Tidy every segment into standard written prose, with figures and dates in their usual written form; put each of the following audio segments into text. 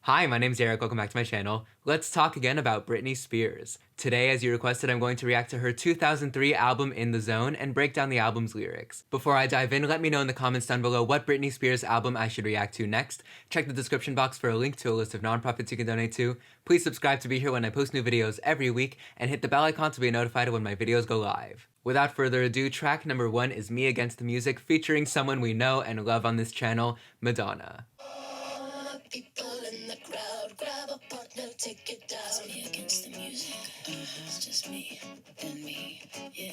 Hi, my name's Eric. Welcome back to my channel. Let's talk again about Britney Spears. Today, as you requested, I'm going to react to her 2003 album In the Zone and break down the album's lyrics. Before I dive in, let me know in the comments down below what Britney Spears album I should react to next. Check the description box for a link to a list of nonprofits you can donate to. Please subscribe to be here when I post new videos every week, and hit the bell icon to be notified when my videos go live. Without further ado, track number 1 is Me Against the Music, featuring someone we know and love on this channel, Madonna. People in the crowd, grab a partner, take it down. It's me against the music. It's just me and me. Yeah,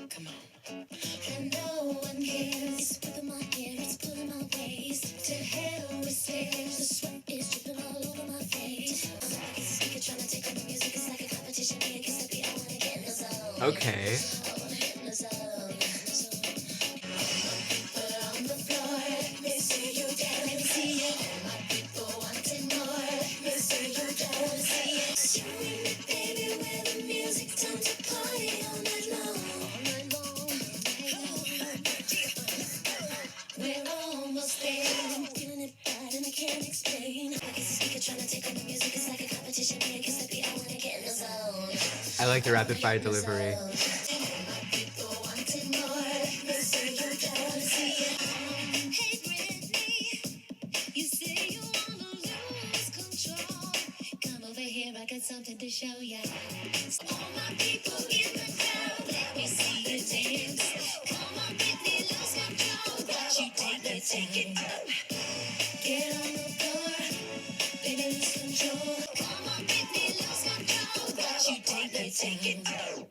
come on. And no one cares. Pulling my hair, it's pulling my waist. To hell with stairs, the sweat is dripping all over my face. It's like you're trying to take on the music. It's like a competition. Me against the beat. I wanna get in the zone. Okay. I wanna hit in the zone. People on the floor, let me see you dance. Let me see it. I like the rapid fire delivery. I got something to show ya. All my people in the crowd, let me see you dance. Come on, Britney, lose control. What you take it up. Get on the floor, baby, lose control. Come on, Britney, lose control. What you take it up.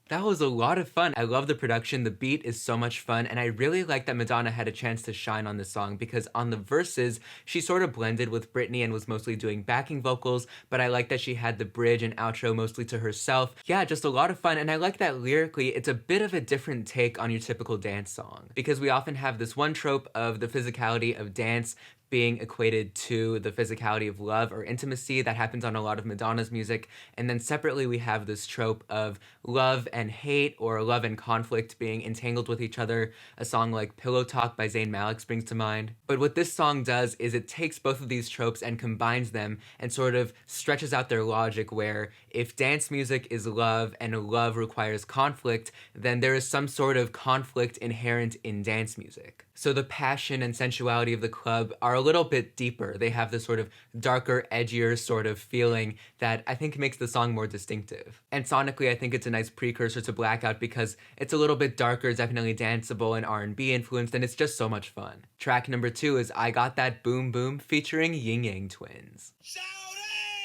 That was a lot of fun. I love the production, the beat is so much fun, and I really like that Madonna had a chance to shine on this song because on the verses, she sort of blended with Britney and was mostly doing backing vocals, but I like that she had the bridge and outro mostly to herself. Yeah, just a lot of fun, and I like that lyrically, it's a bit of a different take on your typical dance song because we often have this one trope of the physicality of dance being equated to the physicality of love or intimacy that happens on a lot of Madonna's music. And then separately, we have this trope of love and hate or love and conflict being entangled with each other. A song like Pillow Talk by Zayn Malik springs to mind. But what this song does is it takes both of these tropes and combines them and sort of stretches out their logic where if dance music is love and love requires conflict, then there is some sort of conflict inherent in dance music. So the passion and sensuality of the club are a little bit deeper. They have this sort of darker, edgier sort of feeling that I think makes the song more distinctive. And sonically, I think it's a nice precursor to Blackout because it's a little bit darker, definitely danceable and R&B influenced, and it's just so much fun. Track number 2 is I Got That Boom Boom featuring Ying Yang Twins. Shout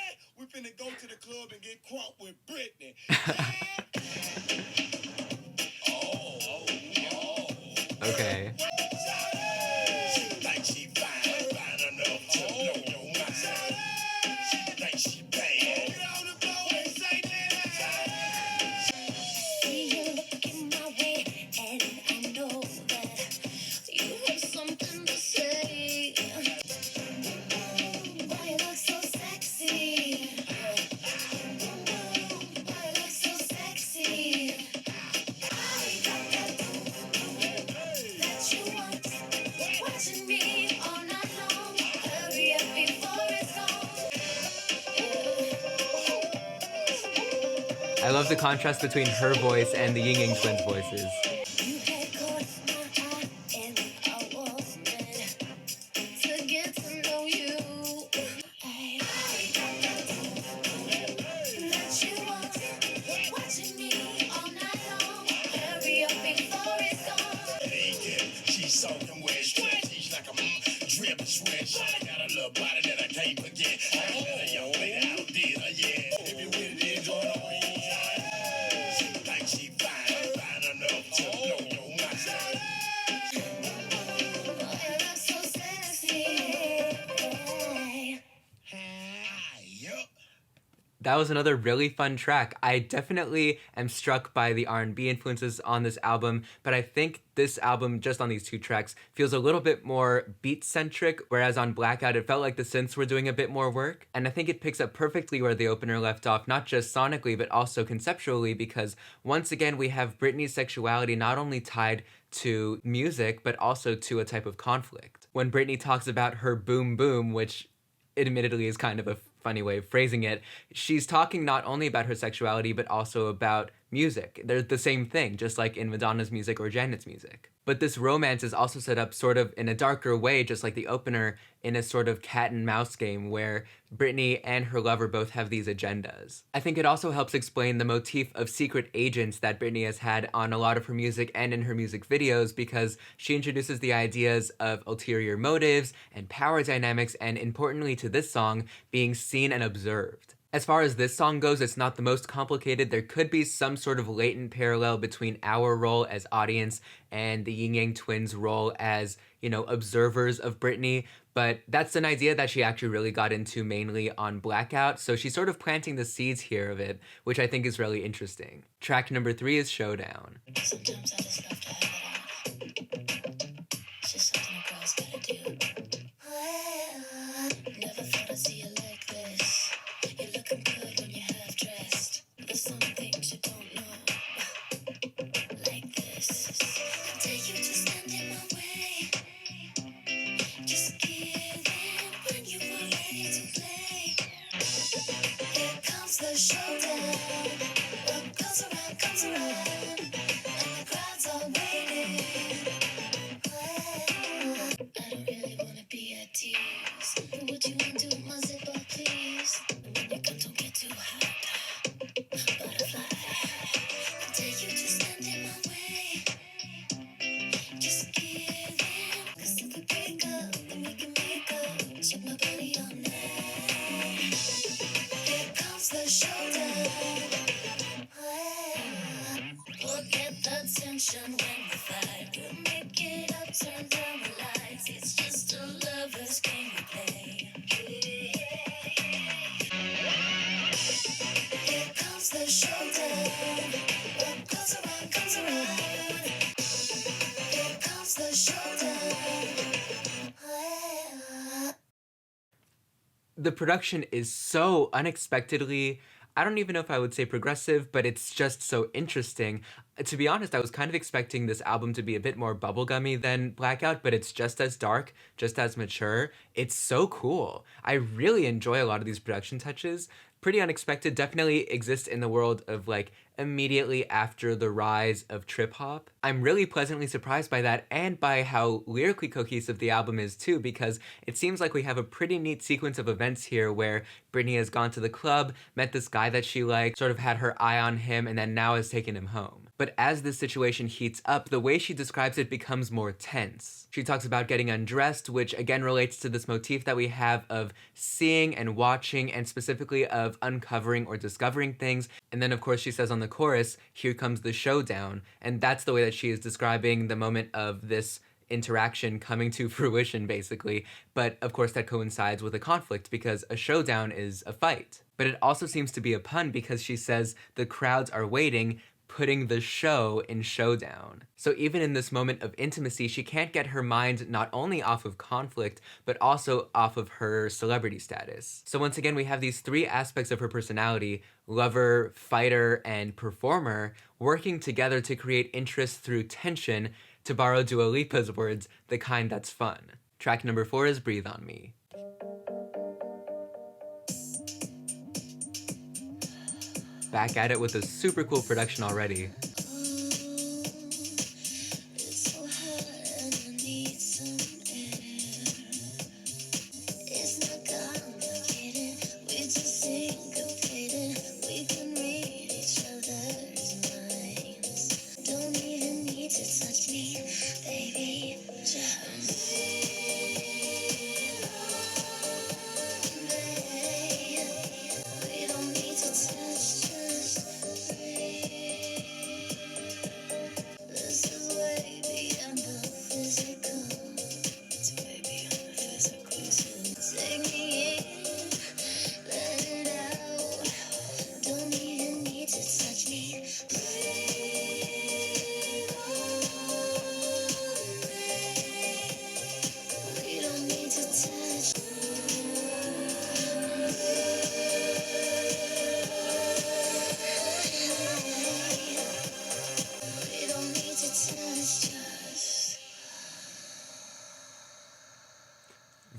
it! We finna go to the club and get crunk with Britney. Okay. I love the contrast between her voice and the Ying Yang Twins' voices. That was another really fun track. I definitely am struck by the R&B influences on this album, but I think this album, just on these 2 tracks, feels a little bit more beat-centric, whereas on Blackout, it felt like the synths were doing a bit more work. And I think it picks up perfectly where the opener left off, not just sonically, but also conceptually, because once again, we have Britney's sexuality not only tied to music, but also to a type of conflict. when Britney talks about her boom boom, which admittedly is kind of a funny way of phrasing it, she's talking not only about her sexuality, but also about music. They're the same thing, just like in Madonna's music or Janet's music. But this romance is also set up sort of in a darker way, just like the opener, in a sort of cat and mouse game where Britney and her lover both have these agendas. I think it also helps explain the motif of secret agents that Britney has had on a lot of her music and in her music videos, because she introduces the ideas of ulterior motives and power dynamics, and importantly to this song, being seen and observed. As far as this song goes, it's not the most complicated. There could be some sort of latent parallel between our role as audience and the Ying Yang Twins' role as, observers of Britney, but that's an idea that she actually really got into mainly on Blackout, so she's sort of planting the seeds here of it, which I think is really interesting. Track number 3 is Showdown. Sometimes I just love to have it all. It's just something a girl's gotta do. Never thought I'd see you like this. You're looking good when you're half dressed. There's some things you don't know. Like this. I dare you to stand in my way. Just give in when you are ready to play. Here comes the showdown. What goes around comes around. And the crowds are waiting. I don't really wanna be at tease, but would you undo my zipper, please? And when you come, don't get too hot. Butterfly, I dare you to stand in my way. Just give in, 'cause if we break up, then we can make up. Check my body all night. Here comes the showdown. Forget the tension when we fight. We'll make it up, turn down the lights. It's just a lover's game we play. Here comes the showdown. What goes around comes around. Here comes the showdown. The production is so unexpectedly, I don't even know if I would say progressive, but it's just so interesting. To be honest, I was kind of expecting this album to be a bit more bubblegummy than Blackout, but it's just as dark, just as mature. It's so cool. I really enjoy a lot of these production touches. Pretty unexpected, definitely exist in the world of like immediately after the rise of trip hop. I'm really pleasantly surprised by that, and by how lyrically cohesive the album is too, because it seems like we have a pretty neat sequence of events here where Britney has gone to the club, met this guy that she liked, sort of had her eye on him, and then now has taken him home. But as this situation heats up, the way she describes it becomes more tense. She talks about getting undressed, which again relates to this motif that we have of seeing and watching, and specifically of uncovering or discovering things. And then, of course, she says on the chorus, "Here comes the showdown." And that's the way that she is describing the moment of this interaction coming to fruition, basically. But of course, that coincides with a conflict because a showdown is a fight. But it also seems to be a pun because she says the crowds are waiting, putting the show in showdown. So even in this moment of intimacy, she can't get her mind not only off of conflict, but also off of her celebrity status. So once again, we have these 3 aspects of her personality, lover, fighter, and performer, working together to create interest through tension, to borrow Dua Lipa's words, the kind that's fun. Track number 4 is Breathe on Me. Back at it with a super cool production already. It's so hot and I need some air. It's not complicated, we just syncopated. We can read each other's minds. Don't even need to touch me, baby. Just breathe on me. We don't need to touch, just breathe.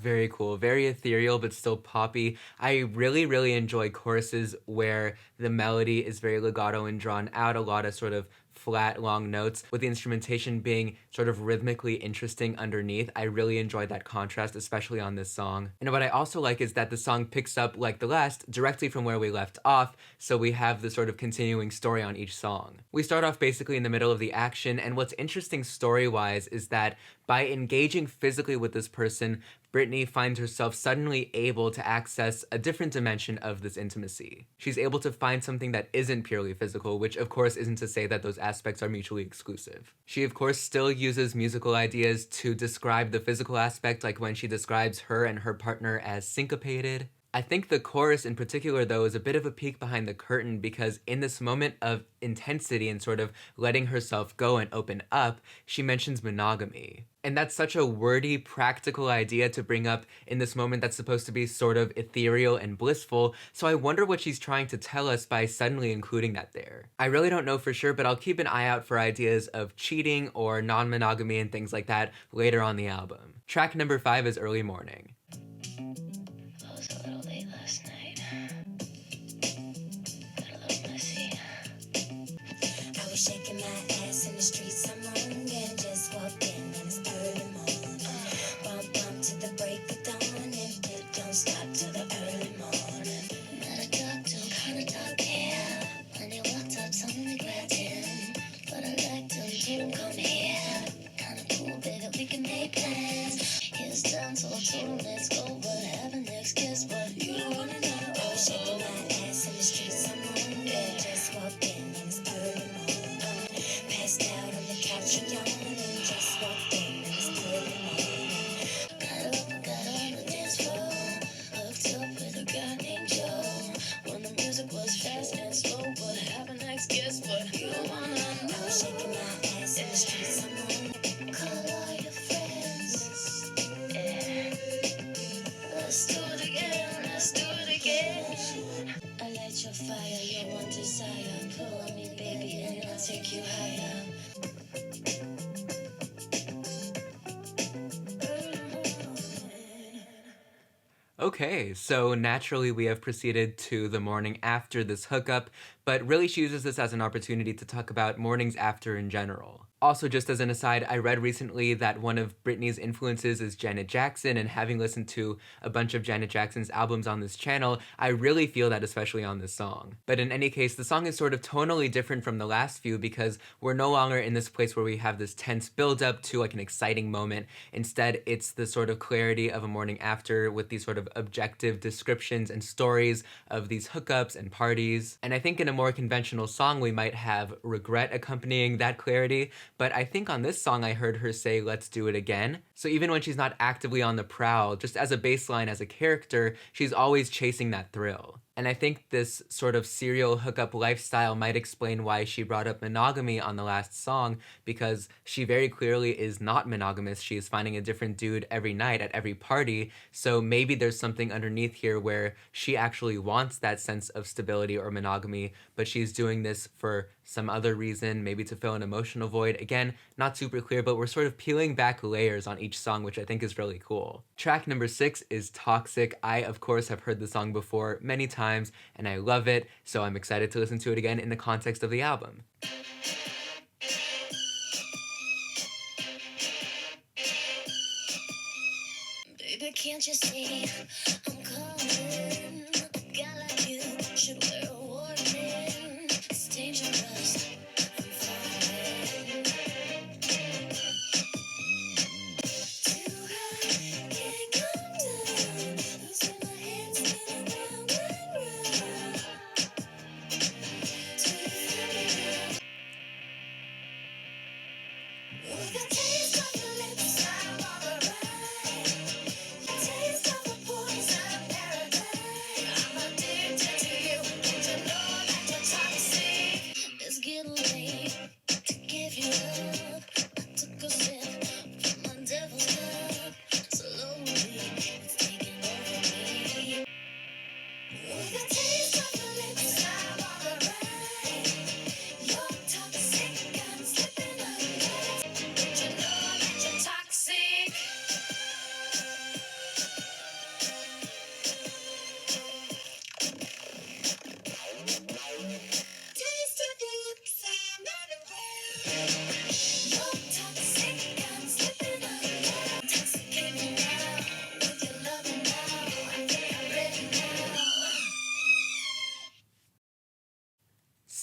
Very cool, very ethereal, but still poppy. I really, really enjoy choruses where the melody is very legato and drawn out, a lot of sort of flat, long notes, with the instrumentation being sort of rhythmically interesting underneath. I really enjoyed that contrast, especially on this song. And what I also like is that the song picks up, like the last, directly from where we left off, so we have the sort of continuing story on each song. We start off basically in the middle of the action, and what's interesting story-wise is that by engaging physically with this person, Brittany finds herself suddenly able to access a different dimension of this intimacy. She's able to find something that isn't purely physical, which of course isn't to say that those aspects are mutually exclusive. She of course still uses musical ideas to describe the physical aspect, like when she describes her and her partner as syncopated. I think the chorus in particular, though, is a bit of a peek behind the curtain because in this moment of intensity and sort of letting herself go and open up, she mentions monogamy. And that's such a wordy, practical idea to bring up in this moment that's supposed to be sort of ethereal and blissful, so I wonder what she's trying to tell us by suddenly including that there. I really don't know for sure, but I'll keep an eye out for ideas of cheating or non-monogamy and things like that later on the album. Track number 5 is Early Morning. I was a little late last night. Got a little messy. I was shaking my ass in the street some morning and just walked in and it's early morning. Bump, bump to the break of dawn and it don't stop till the early morning. Met a dog to kinda dark hair. When he walked up, told me to grab him. But I liked him, told him come here. Kinda cool, baby, we can make plans. He's done, so I told him let's go. What happened next? Guess what? You don't wanna know. I was shaking my ass in the street some morning and just walked in and it's early morning. Passed out on the couch and yawned and just walked in and it's early morning. Got up, got on the dance floor. Hooked up with a guy named Joe. When the music was fast and slow, what happened next? Guess what? You don't wanna know. I was shaking my ass in the street some morning. Call all your friends. Yeah. Let's do it again, let's do it again. I light your fire, your one desire. Pull on me, baby, and I'll take you higher. Okay, so naturally we have proceeded to the morning after this hookup, but really she uses this as an opportunity to talk about mornings after in general. Also, just as an aside, I read recently that one of Britney's influences is Janet Jackson, and having listened to a bunch of Janet Jackson's albums on this channel, I really feel that especially on this song. But in any case, the song is sort of tonally different from the last few because we're no longer in this place where we have this tense build-up to like an exciting moment. Instead, it's the sort of clarity of a morning after with these sort of objective descriptions and stories of these hookups and parties. And I think in a more conventional song, we might have regret accompanying that clarity, but I think on this song I heard her say, "Let's do it again." So even when she's not actively on the prowl, just as a baseline, as a character, she's always chasing that thrill. And I think this sort of serial hookup lifestyle might explain why she brought up monogamy on the last song, because she very clearly is not monogamous. She is finding a different dude every night at every party. So maybe there's something underneath here where she actually wants that sense of stability or monogamy, but she's doing this for some other reason, maybe to fill an emotional void. Again, not super clear, but we're sort of peeling back layers on each song, which I think is really cool. Track number 6 is Toxic. I, of course, have heard the song before many times, and I love it, so I'm excited to listen to it again in the context of the album. Baby, can't you see I'm calling? A guy like you should wear a warning. It's dangerous. I'm falling. Too high, can't come down. Losing my head, spinning round and round. Too far. With a taste of your lips, I'm on the ride. Taste of a poison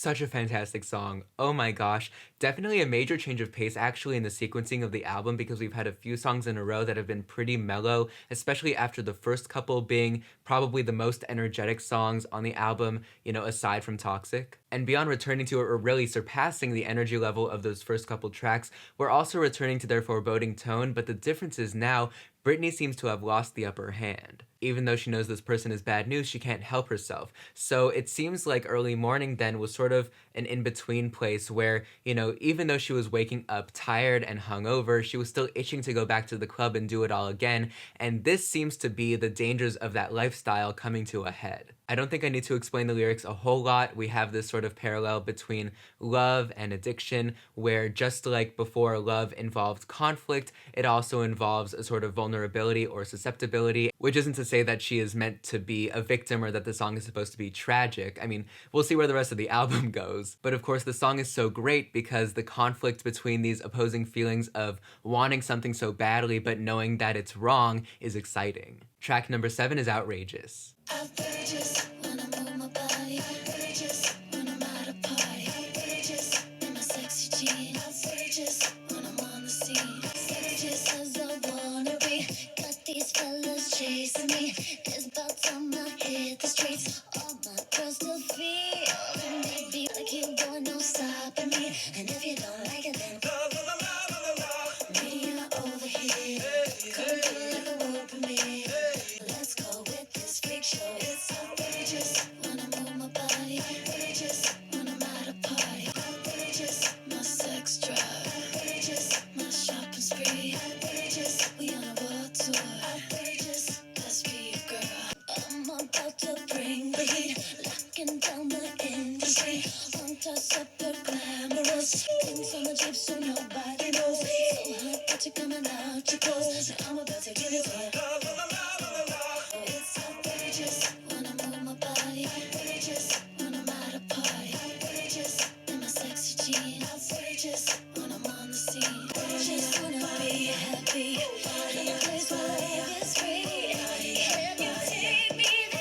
Such a fantastic song. Oh my gosh. Definitely a major change of pace actually in the sequencing of the album because we've had a few songs in a row that have been pretty mellow, especially after the first couple being probably the most energetic songs on the album, aside from Toxic. And beyond returning to or really surpassing the energy level of those first couple tracks, we're also returning to their foreboding tone, but the difference is now Britney seems to have lost the upper hand. Even though she knows this person is bad news, she can't help herself. So it seems like Early Morning then was sort of an in-between place where, even though she was waking up tired and hungover, she was still itching to go back to the club and do it all again. And this seems to be the dangers of that lifestyle coming to a head. I don't think I need to explain the lyrics a whole lot. We have this sort of parallel between love and addiction, where just like before love involved conflict, it also involves a sort of vulnerability or susceptibility, which isn't to say that she is meant to be a victim or that the song is supposed to be tragic. I mean, we'll see where the rest of the album goes. But of course, the song is so great because the conflict between these opposing feelings of wanting something so badly but knowing that it's wrong is exciting. Track number 7 is Outrageous. Outrageous when I move my body. Outrageous when I'm at a party. Outrageous in my sexy jeans. Outrageous when I'm on the scene. Outrageous as I wanna be. Got these fellas chasing me. There's about time I hit the streets. All my girls still feel and they be like you boy, no stopping me. And if you don't like it, then media over here. Come through like a world premiere. Let's go with this freak show. It's outrageous when I move my body. Outrageous when I'm at a party. Outrageous, my sex drive. Outrageous, my shopping spree. Outrageous, we on a world tour. Outrageous, let's be a girl. I'm about to bring the heat, locking down the industry. One toss up the glamorous things on the jeep so nobody knows. So hot that you're coming out your clothes. I'm about to give it to you. It's outrageous when I move my body. Outrageous when I'm at a party. Outrageous in my sexy jeans. Outrageous when I'm on the scene. Outrageous when I be happy. In a place where life is free. Can you take me there?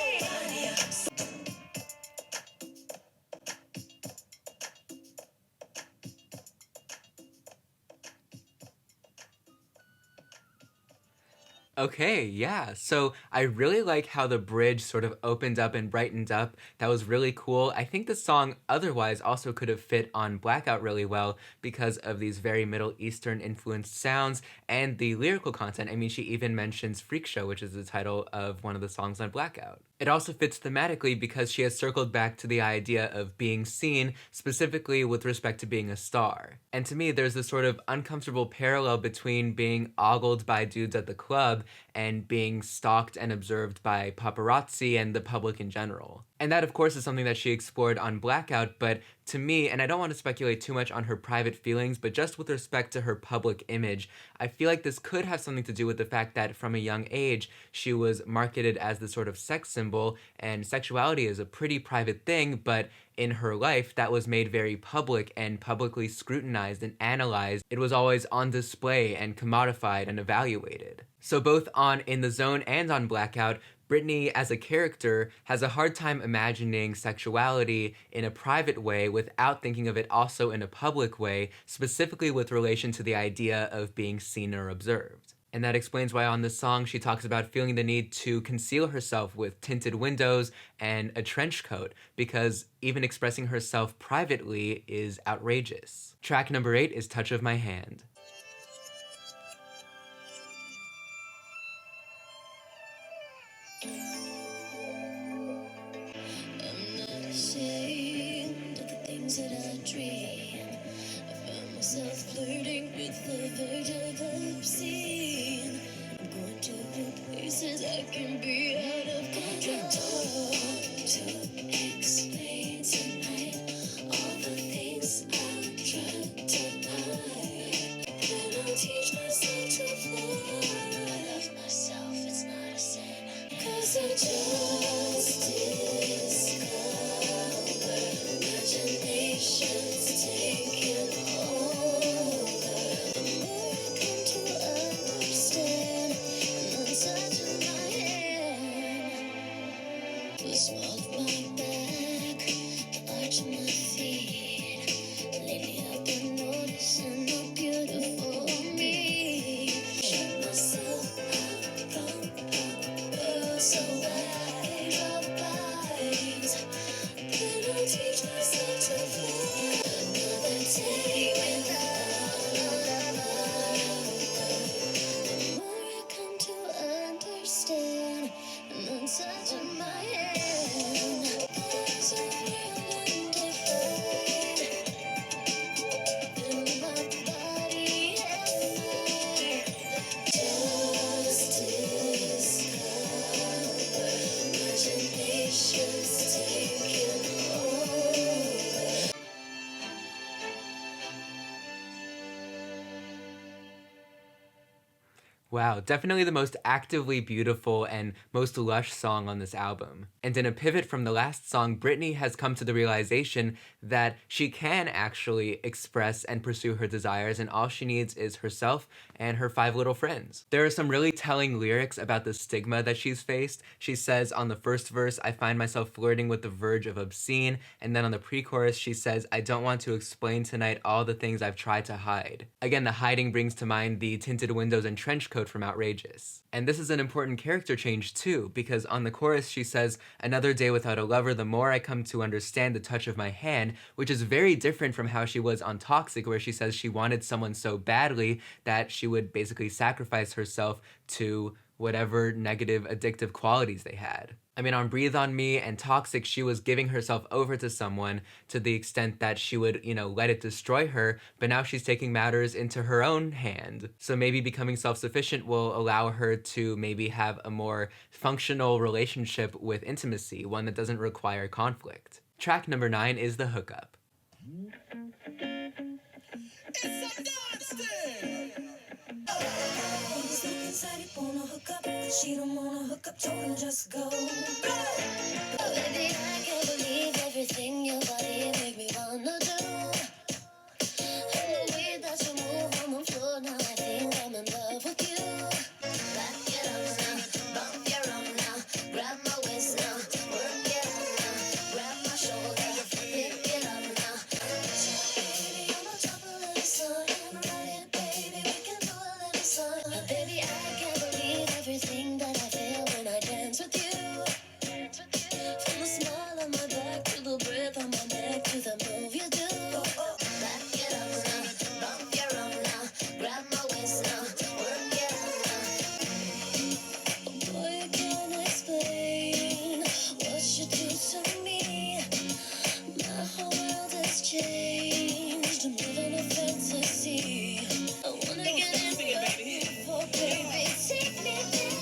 Okay, yeah. So I really like how the bridge sort of opened up and brightened up. That was really cool. I think the song otherwise also could have fit on Blackout really well because of these very Middle Eastern influenced sounds and the lyrical content. I mean, she even mentions Freak Show, which is the title of one of the songs on Blackout. It also fits thematically because she has circled back to the idea of being seen, specifically with respect to being a star. And to me, there's this sort of uncomfortable parallel between being ogled by dudes at the club and being stalked and observed by paparazzi and the public in general. And that, of course, is something that she explored on Blackout, but to me, and I don't want to speculate too much on her private feelings, but just with respect to her public image, I feel like this could have something to do with the fact that from a young age, she was marketed as the sort of sex symbol, and sexuality is a pretty private thing, but in her life, that was made very public and publicly scrutinized and analyzed. It was always on display and commodified and evaluated. So both on In the Zone and on Blackout, Britney as a character has a hard time imagining sexuality in a private way without thinking of it also in a public way, specifically with relation to the idea of being seen or observed. And that explains why on this song she talks about feeling the need to conceal herself with tinted windows and a trench coat, because even expressing herself privately is outrageous. Track number 8 is Touch of My Hand. I'm not ashamed of the things that I dream. I found myself flirting with the verge of obscene. I'm going to places I can be out of control. To explain tonight all the things I tried to hide. Then I'll teach myself to fly. Love myself, it's not a sin. 'Cause I just discovered imagination's taking over. I've come to understand the touch of my hand, the small of my back, the arch of my feet. Wow, definitely the most actively beautiful and most lush song on this album. And in a pivot from the last song, Britney has come to the realization that she can actually express and pursue her desires, and all she needs is herself and her 5 little friends. There are some really telling lyrics about the stigma that she's faced. She says on the first verse, "I find myself flirting with the verge of obscene," and then on the pre-chorus, she says, "I don't want to explain tonight all the things I've tried to hide." Again, the hiding brings to mind the tinted windows and trench coat from Outrageous. And this is an important character change too, because on the chorus she says, "Another day without a lover, the more I come to understand the touch of my hand," which is very different from how she was on Toxic, where she says she wanted someone so badly that she would basically sacrifice herself to whatever negative addictive qualities they had. I mean, on Breathe on Me and Toxic, she was giving herself over to someone to the extent that she would, let it destroy her, but now she's taking matters into her own hand. So maybe becoming self-sufficient will allow her to maybe have a more functional relationship with intimacy, one that doesn't require conflict. Track number 9 is The Hookup. It's a dance. He's looking sad, he wanna hook up, but she don't wanna hook up, told him just go. Oh, baby, I can't believe everything your body make me wanna do. And the way that you move on the floor, now I think I'm in love with you. Back it up now, bump your own now, grab my waist now, work it out now, grab my shoulder, pick it up now. Baby, I'm on top of the sun, ride it, baby, we can do a little sun. Baby, I can't believe everything that I feel when I dance with you. From the smile on my back to the breath on my neck to the move you do. Back it up now, bump your own now, grab my waist now, work it out now. Boy, I can't explain what you do to me. My whole world has changed. I'm living a fantasy. I wanna get in your baby, take me there.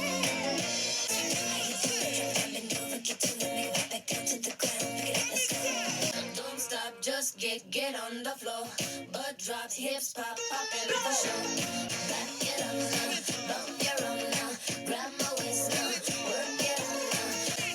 Bend over, get to it, make it back down to the ground. Pick it up, let's go. Don't stop, just get on the floor. Butt drops, hips pop, poppin' for show. Back it up now, bump your own now, grab my waist now, work it out now,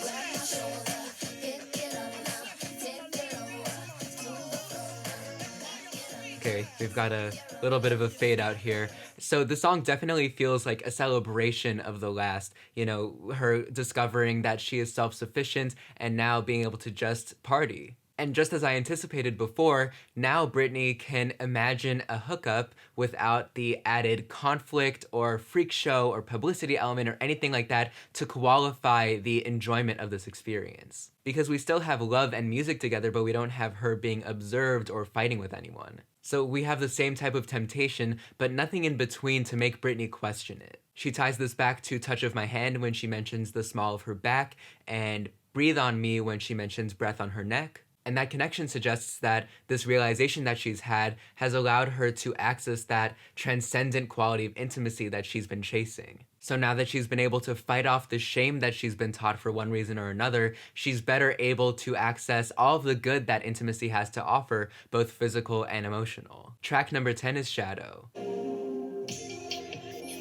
grab my shoulder, pick it up now, take it over to the floor now. Back it up. Okay, we've got a little bit of a fade out here. So the song definitely feels like a celebration of the last, her discovering that she is self-sufficient and now being able to just party. And just as I anticipated before, now Britney can imagine a hookup without the added conflict or freak show or publicity element or anything like that to qualify the enjoyment of this experience. Because we still have love and music together, but we don't have her being observed or fighting with anyone. So we have the same type of temptation, but nothing in between to make Britney question it. She ties this back to Touch of My Hand when she mentions the small of her back, and Breathe on Me when she mentions breath on her neck. And that connection suggests that this realization that she's had has allowed her to access that transcendent quality of intimacy that she's been chasing. So now that she's been able to fight off the shame that she's been taught for one reason or another, she's better able to access all of the good that intimacy has to offer, both physical and emotional. Track number 10 is Shadow. Your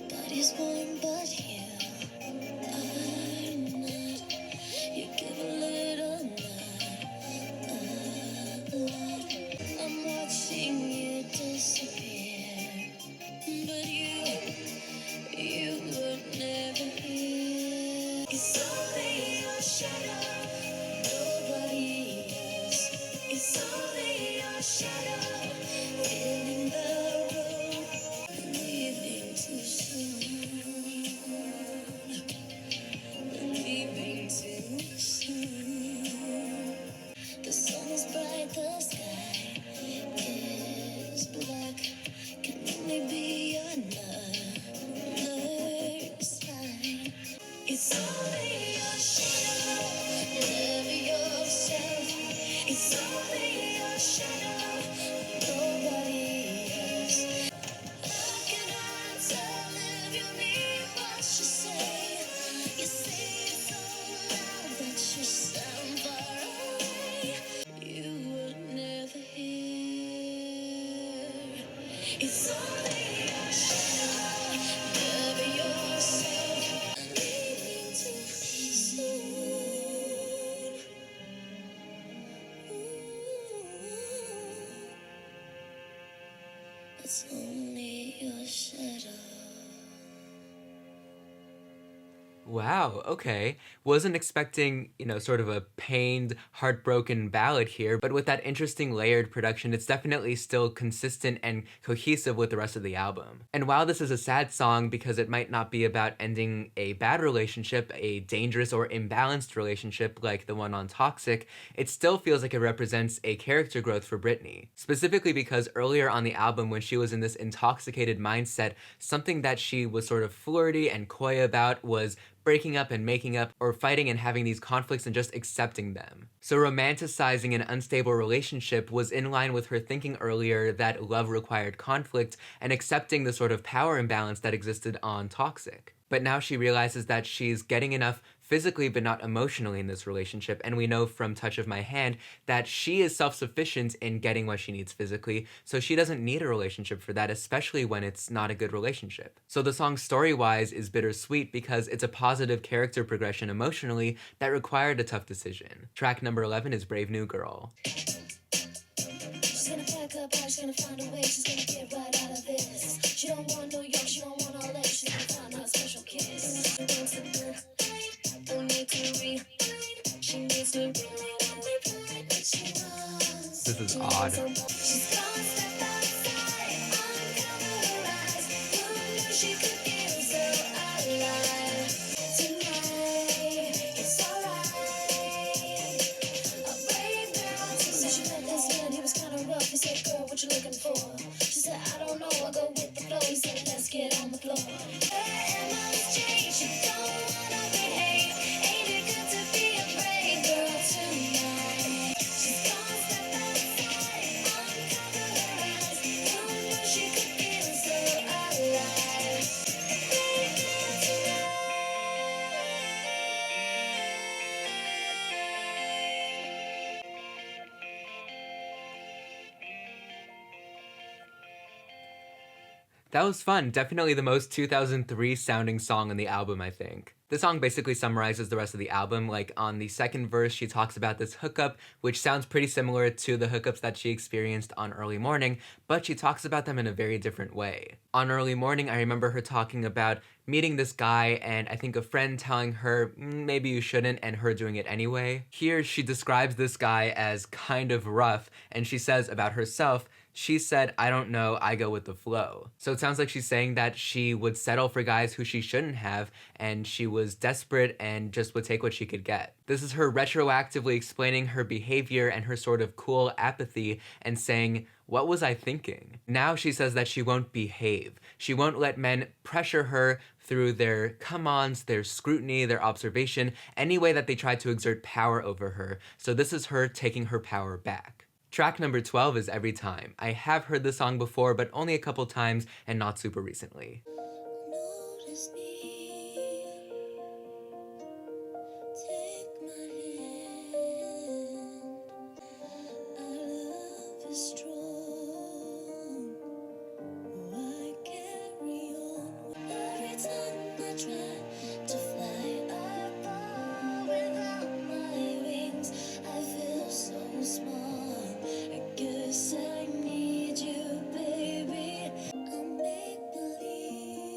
body's warm, but here I'm not. You give a little nod. I'm watching you disappear, but you would never hear. It's only your shadow, nobody else. It's only your shadow, filling the room, leaving too soon. It's only your shadow. Wow, okay. Wasn't expecting, sort of a pained, heartbroken ballad here, but with that interesting layered production, it's definitely still consistent and cohesive with the rest of the album. And while this is a sad song because it might not be about ending a bad relationship, a dangerous or imbalanced relationship like the one on Toxic, it still feels like it represents a character growth for Britney. Specifically because earlier on the album, when she was in this intoxicated mindset, something that she was sort of flirty and coy about was breaking up and making up, or fighting and having these conflicts and just accepting them. So romanticizing an unstable relationship was in line with her thinking earlier that love required conflict and accepting the sort of power imbalance that existed on Toxic. But now she realizes that she's getting enough physically but not emotionally in this relationship, and we know from Touch of My Hand that she is self-sufficient in getting what she needs physically, so she doesn't need a relationship for that, especially when it's not a good relationship. So the song story-wise is bittersweet because it's a positive character progression emotionally that required a tough decision. Track number 11 is Brave New Girl. She's gonna pack up, she's gonna find a way, she's gonna get right out of this. She don't want New York, she don't want all that, she's gonna find her a special kiss. She wants a good night, don't need to read. She needs to really, really find what she wants. This is odd. She's gonna step outside, uncover her eyes. Who knew she could feel so alive? Tonight, it's alright. A brave girl. So she met this man, he was kinda rough. He said, girl, what you looking for? She said, I don't know, I'll go with the flow. He said, let's get on the floor. Her MO's changed, she don't wanna behave. Ain't it good to be a brave girl tonight? She's gonna step outside, uncover her eyes. Who knew she could feel so alive? Brave girl tonight. That was fun. Definitely the most 2003 sounding song on the album, I think. The song basically summarizes the rest of the album. Like on the second verse, she talks about this hookup, which sounds pretty similar to the hookups that she experienced on Early Morning, but she talks about them in a very different way. On Early Morning, I remember her talking about meeting this guy and I think a friend telling her, maybe you shouldn't, and her doing it anyway. Here, she describes this guy as kind of rough, and she says about herself, she said, I don't know, I go with the flow. So it sounds like she's saying that she would settle for guys who she shouldn't have, and she was desperate and just would take what she could get. This is her retroactively explaining her behavior and her sort of cool apathy and saying, what was I thinking? Now she says that she won't behave. She won't let men pressure her through their come-ons, their scrutiny, their observation, any way that they try to exert power over her. So this is her taking her power back. Track number 12 is Every Time. I have heard this song before, but only a couple times and not super recently. Notice me, take my hand. Our love is strong. I carry on. Every time I try to fly, I fall without my wings. I feel so small. I guess I need you, baby. I make believe.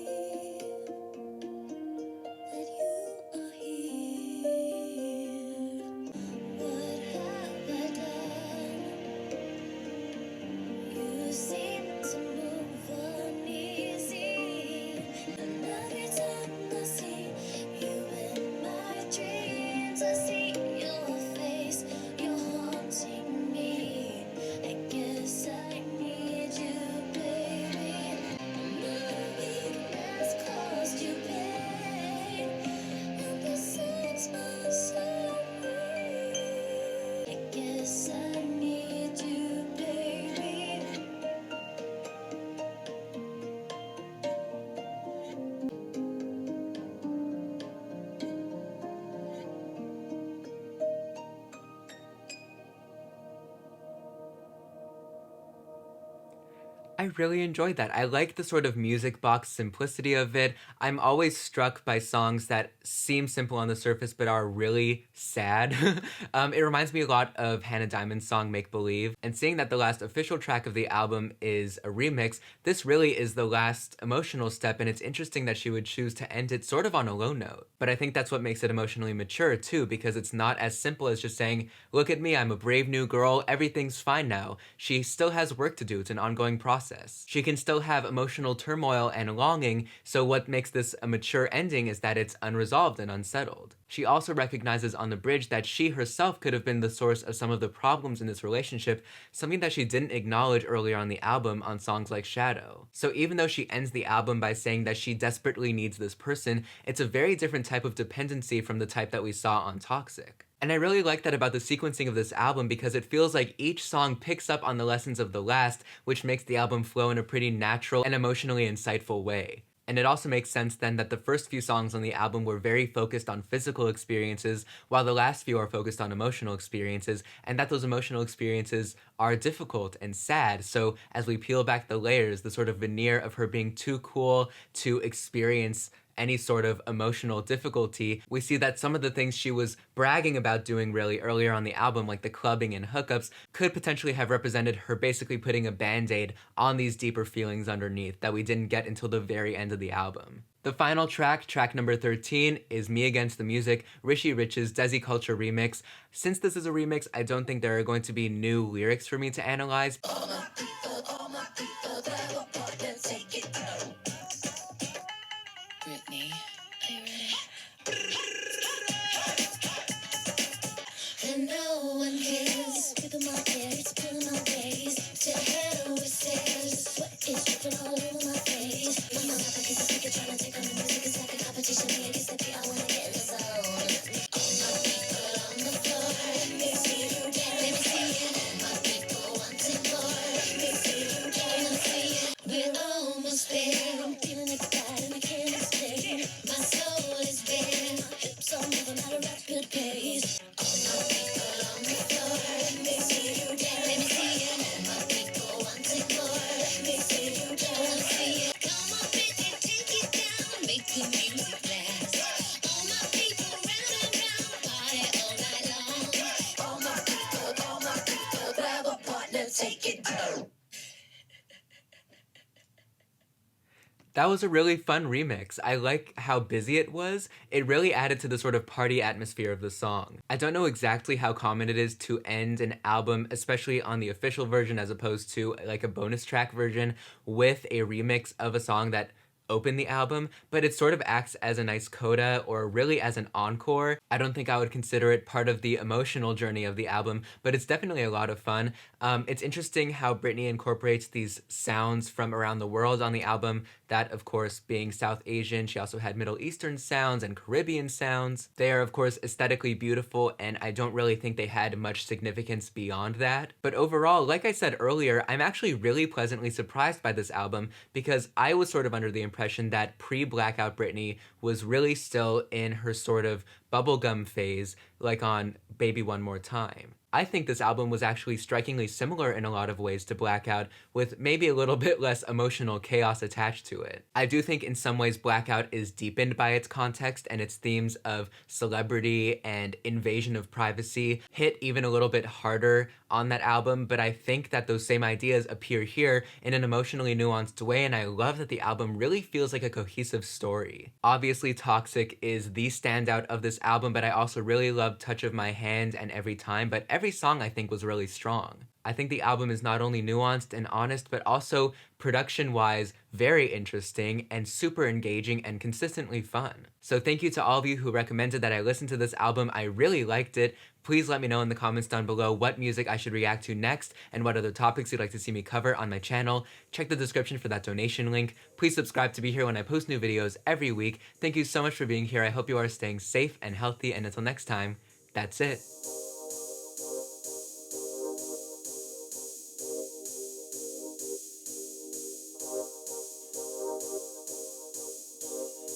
I really enjoyed that. I like the sort of music box simplicity of it. I'm always struck by songs that seem simple on the surface but are really sad. It reminds me a lot of Hannah Diamond's song Make Believe. And seeing that the last official track of the album is a remix, this really is the last emotional step, and it's interesting that she would choose to end it sort of on a low note. But I think that's what makes it emotionally mature too, because it's not as simple as just saying, look at me, I'm a brave new girl, everything's fine now. She still has work to do, it's an ongoing process. She can still have emotional turmoil and longing, so what makes this a mature ending is that it's unresolved and unsettled. She also recognizes on the bridge that she herself could have been the source of some of the problems in this relationship, something that she didn't acknowledge earlier on the album on songs like Shadow. So even though she ends the album by saying that she desperately needs this person, it's a very different type of dependency from the type that we saw on Toxic. And I really like that about the sequencing of this album because it feels like each song picks up on the lessons of the last, which makes the album flow in a pretty natural and emotionally insightful way. And it also makes sense then that the first few songs on the album were very focused on physical experiences, while the last few are focused on emotional experiences, and that those emotional experiences are difficult and sad. So as we peel back the layers, the sort of veneer of her being too cool to experience any sort of emotional difficulty, we see that some of the things she was bragging about doing really earlier on the album, like the clubbing and hookups, could potentially have represented her basically putting a band-aid on these deeper feelings underneath that we didn't get until the very end of the album. The final track, track number 13, is Me Against the Music, Rishi Rich's Desi Culture remix. Since this is a remix, I don't think there are going to be new lyrics for me to analyze. All my people, grab a partner, take it out. Brittany, are you ready? And no one cares. Ripping my hair, it's pulling my waist. To hell with stairs. Sweat is dripping all over my face. My mouth like it's a secret, trying to take on the music. It's like a competition. Me against the beat, I wanna get in the zone. All my people on the floor. Let me see you dance. Let me see it. All my people wanting more. Let me see you dance. Let me see it. We're almost there. I'm feeling it bad and I can't explain. My soul is bare. My hips are moving at a rapid pace. All my people on the floor. Let me see you dance. Let me see it. All my people wanting more. Let me see you dance. I wanna see it. Come on, Britney, take it down. Make the music last. All my people round and round. Party all night long. All my people, grab a partner, take it down. That was a really fun remix. I like how busy it was. It really added to the sort of party atmosphere of the song. I don't know exactly how common it is to end an album, especially on the official version as opposed to like a bonus track version, with a remix of a song that open the album, but it sort of acts as a nice coda or really as an encore. I don't think I would consider it part of the emotional journey of the album, but it's definitely a lot of fun. It's interesting how Britney incorporates these sounds from around the world on the album, that of course being South Asian. She also had Middle Eastern sounds and Caribbean sounds. They are of course aesthetically beautiful, and I don't really think they had much significance beyond that. But overall, like I said earlier, I'm actually really pleasantly surprised by this album because I was sort of under the impression that pre-Blackout Britney was really still in her sort of bubblegum phase, like on Baby One More Time. I think this album was actually strikingly similar in a lot of ways to Blackout, with maybe a little bit less emotional chaos attached to it. I do think in some ways Blackout is deepened by its context, and its themes of celebrity and invasion of privacy hit even a little bit harder on that album, but I think that those same ideas appear here in an emotionally nuanced way, and I love that the album really feels like a cohesive story. Obviously, Toxic is the standout of this album, but I also really love Touch of My Hand and Every Time, but every song I think was really strong. I think the album is not only nuanced and honest, but also production-wise very interesting and super engaging and consistently fun. So thank you to all of you who recommended that I listen to this album. I really liked it. Please let me know in the comments down below what music I should react to next and what other topics you'd like to see me cover on my channel. Check the description for that donation link. Please subscribe to be here when I post new videos every week. Thank you so much for being here. I hope you are staying safe and healthy, and until next time, that's it.